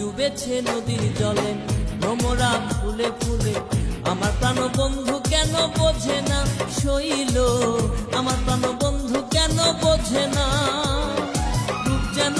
ডুবেছে নদীর জলে ভ্রমরা ফুলে ফুলে। আমার প্রাণ বন্ধু কেন বোঝে না শৈল, আমার প্রাণ বন্ধু কেন বোঝে না। রূপ যেন